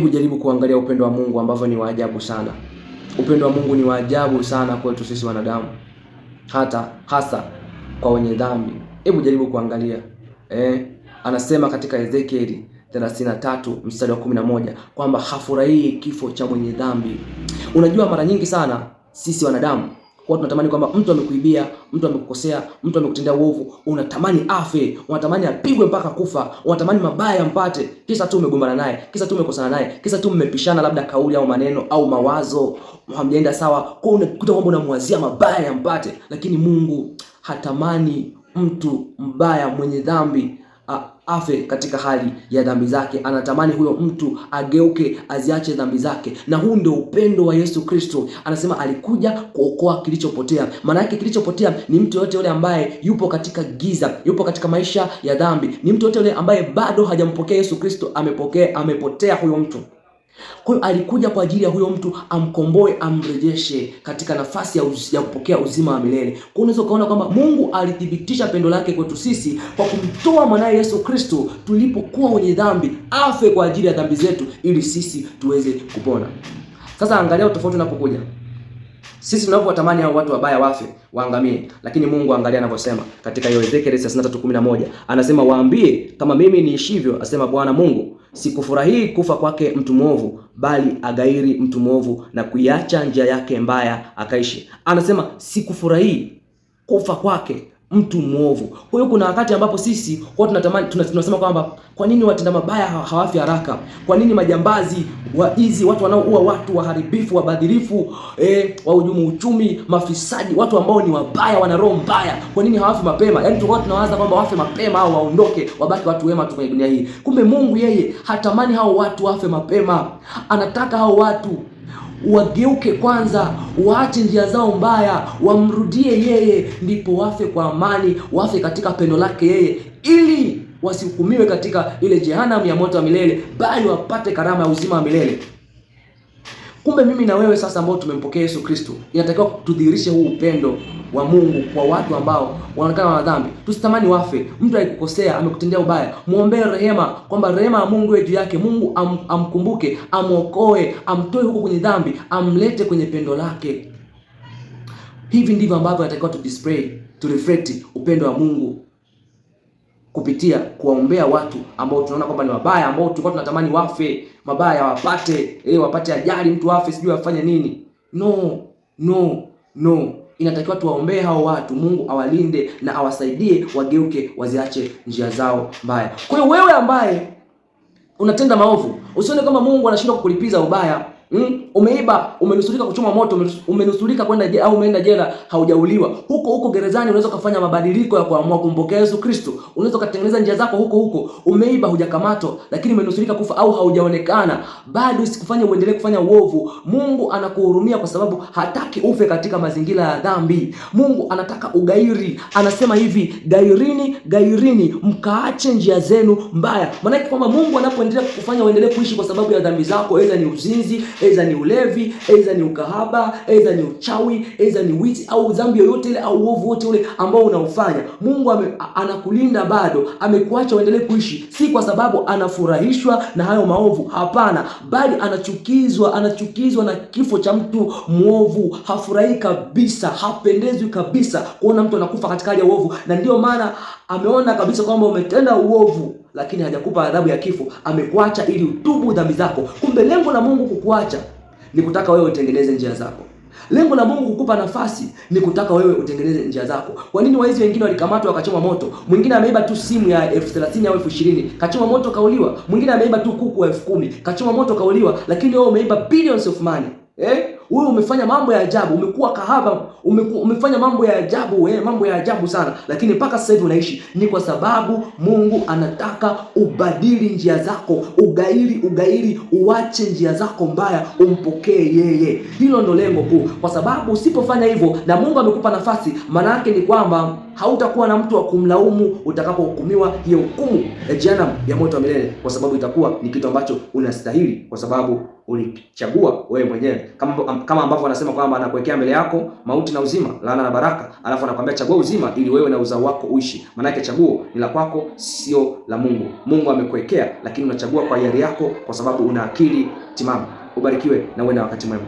Hebu jaribu kuangalia upendo wa Mungu ambavyo ni wa ajabu sana. Upendo wa Mungu ni wa ajabu sana kwetu sisi wanadamu, hata hasa kwa wenye dhambi. Hebu jaribu kuangalia. Anasema katika Ezekieli 33 mstari wa 11 kwamba hafurahii kifo cha mwenye dhambi. Unajua, mara nyingi sana sisi wanadamu kwa tunatamani kwamba mtu amekuibia, mtu amekukosea, mtu amekutendea uovu, unatamani afe, unatamani apigwe mpaka kufa, unatamani mabaya yampate, kisa tu umegombana naye, kisa tu umekosana naye, kisa tu mmepishana labda kauli au maneno au mawazo, hamjaenda sawa, kwa unakuta kwamba unamwazia mabaya yampate. Lakini Mungu hatamani mtu mbaya mwenye dhambi afe katika hali ya dhambi zake. Anatamani huyo mtu ageuke, aziache dhambi zake. Na huu ndio upendo wa Yesu Kristo. Anasema alikuja kuokoa kilichopotea. Maana yake kilichopotea ni mtu yote yule ambaye yupo katika giza, yupo katika maisha ya dhambi. Ni mtu yote yule ambaye bado hajampokea Yesu Kristo, amepotea huyo mtu. Kwa hiyo alikuja kwa ajili ya huyo mtu, amkomboe, amrejeshe katika nafasi ya kupokea uzima wa milele. Kwa unaweza kuona kwamba Mungu alithibitisha pendo lake kwetu sisi kwa kumtoa mwanae Yesu Kristo tulipokuwa wenye dhambi, afe kwa ajili ya dhambi zetu ili sisi tuweze kupona. Sasa angalia tofauti unapokuja. Sisi tunavyowatamani hao watu wabaya wafe, waangamie, lakini Mungu angalia anavyosema katika Ezekiel 33:11. Anasema waambie kama mimi niishivyo, asema Bwana Mungu, sikufurahii kufa kwake mtu mwovu, bali agairi mtu mwovu na kuiacha njia yake mbaya akaishi. Anasema sikufurahii kufa kwake mtu mwovu. Kwa hiyo kuna wakati ambapo sisi kwa tunatamani tunasema kwamba kwa nini watenda mabaya hawafi haraka? Kwa nini majambazi, waizi, watu wanaoua watu, waharibifu, wabadhirifu, wahujumu uchumi, mafisadi, watu ambao ni wabaya, wana roho mbaya, kwa nini hawafi mapema? Yaani tulikuwa tunawaza kwamba wafe mapema au waondoke, wabaki watu wema tu kwenye dunia hii. Kumbe Mungu yeye hatamani hao watu wafe mapema. Anataka hao watu wageuke kwanza, waache njia zao mbaya, wamrudie yeye, ndipo wafe kwa amani, wafe katika pendo lake yeye, ili wasihukumiwe katika ile jehanamu ya moto wa milele, bali wapate karama ya uzima wa milele. Kumbe mimi na wewe sasa ambao tumempokea Yesu Kristo, inatakiwa tudhihirishe huu upendo wa Mungu kwa watu ambao wanaonekana wana dhambi. Tusitamani wafe. Mtu alikukosea, amekutendea ubaya, muombe rehema, kwamba rehema ya Mungu iwe juu yake. Mungu amkumbuke, amuokoe, amtoe huko kwenye dhambi, amlete kwenye pendo lake. Hivi ndivyo ambavyo inatakiwa to reflect upendo wa Mungu kupitia kuwaombea watu ambao tunaona kwamba ni wabaya, ambao tulikuwa tunatamani wafe, mabaya wapate ajali, mtu wafe, sijui afanye nini. No. Inatakiwa tuwaombee hao watu, Mungu awalinde na awasaidie wageuke, waziache njia zao mbaya. Kwa hiyo wewe ambaye unatenda maovu, usione kama Mungu anashindwa kukulipiza ubaya. Umeiba, umenusurika kuchoma moto, umenusurika kwenda au umeenda jela, haujauliwa. Huko gerezani unaweza kufanya mabadiliko ya kuamua kumpokea Yesu Kristo. Unaweza kutengeneza njia zako huko. Umeiba, hujakamatwa, lakini umenusurika kufa au haujaonekana, bado usikufanye uendelee kufanya uovu. Mungu anakuhurumia kwa sababu hataki ufe katika mazingira ya dhambi. Mungu anataka ugairi. Anasema hivi, gairini mkaache njia zenu mbaya. Maana yake kwamba Mungu anapoendelea kukufanya uendelee kuishi kwa sababu ya dhambi zako, aidha ni uzinzi, aidha ni ulevi, aidha ni ukahaba, aidha ni uchawi, aidha ni wizi au dhambi yoyote ile au uovu wote ule ambao unaufanya, Mungu anakulinda bado, amekuacha uendelee kuishi, si kwa sababu anafurahishwa na hayo maovu, hapana, bali anachukizwa na kifo cha mtu muovu. Hafurahi kabisa, hapendezwi kabisa kuona mtu anakufa katika hali ya uovu, na ndio maana ameona kabisa kwamba umetenda uovu, lakini hajakupa adhabu ya kifo, amekuacha ili utubu dhambi zako. Kumbe lengo la Mungu kukuacha ni kutaka wewe utengeneze njia zako. Lengo la Mungu kukupa nafasi ni kutaka wewe utengeneze njia zako. Kwa nini waizi wengine walikamatwa wakachoma moto? Mwingine ameiba tu simu ya 30,000 au 20,000, kachoma moto kauliwa. Mwingine ameiba tu kuku 10,000, kachoma moto kauliwa. Lakini wewe umeiba billions of money. Wewe umefanya mambo ya ajabu, umekuwa kahaba, umefanya mambo ya ajabu, mambo ya ajabu sana, lakini mpaka sasa hivi unaishi. Ni kwa sababu Mungu anataka ubadili njia zako, ugairi, uache njia zako mbaya, umpokee yeye. Hilo ndo lengo kuu, kwa sababu usipofanya hivyo na Mungu amekupa nafasi, maana yake ni kwamba hautakuwa na mtu wa kumlaumu utakapohukumiwa hiyo hukumu ya jehanamu ya moto wa milele, kwa sababu itakuwa ni kitu ambacho unastahili, kwa sababu ulichagua wewe mwenyewe, kama ambavyo anasema kwamba anakuwekea mbele yako mauti na uzima, laana na baraka, alafu anakuambia chagua uzima ili wewe na uzao wako uishi. Maana yake chaguo ni la kwako, sio la Mungu. Mungu amekuwekea, lakini unachagua kwa hiari yako, kwa sababu una akili timamu. Ubarikiwe na uwe na wakati mwema.